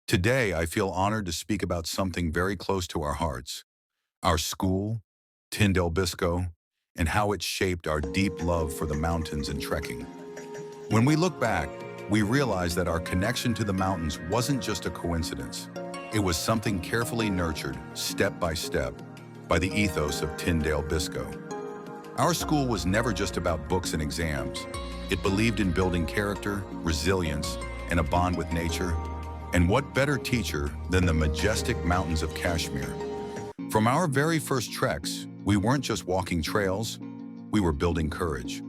Today, I feel honored to speak about something very close to our hearts, our school, Tyndale Biscoe, and how it shaped our deep love for the mountains and trekking. When we look back, we realize that our connection to the mountains wasn't just a coincidence. It was something carefully nurtured, step by step, by the ethos of Tyndale Biscoe. Our school was never just about books and exams. It believed in building character, resilience, and a bond with nature. And what better teacher than the majestic mountains of Kashmir? From our very first treks, we weren't just walking trails, we were building courage.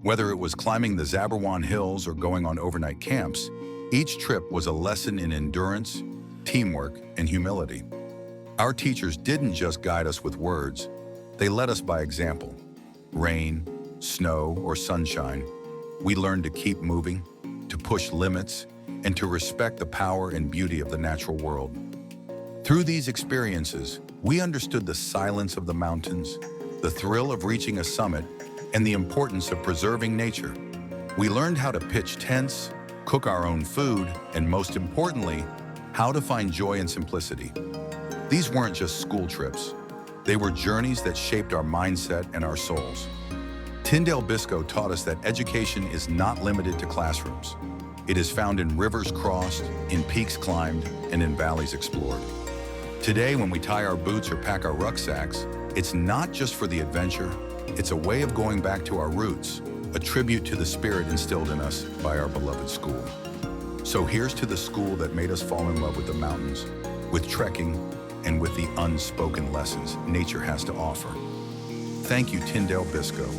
Whether it was climbing the Zabarwan Hills or going on overnight camps, each trip was a lesson in endurance, teamwork, and humility. Our teachers didn't just guide us with words, they led us by example. Rain, snow, or sunshine, we learned to keep moving, to push limits, and to respect the power and beauty of the natural world. Through these experiences, we understood the silence of the mountains, the thrill of reaching a summit, and the importance of preserving nature. We learned how to pitch tents, cook our own food, and most importantly, how to find joy in simplicity. These weren't just school trips. They were journeys that shaped our mindset and our souls. Tyndale Biscoe taught us that education is not limited to classrooms. It is found in rivers crossed, in peaks climbed, and in valleys explored. Today, when we tie our boots or pack our rucksacks, it's not just for the adventure, it's a way of going back to our roots, a tribute to the spirit instilled in us by our beloved school. So here's to the school that made us fall in love with the mountains, with trekking, and with the unspoken lessons nature has to offer. Thank you, Tyndale Biscoe,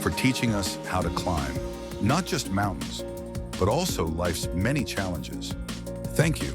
for teaching us how to climb, not just mountains, but also life's many challenges. Thank you.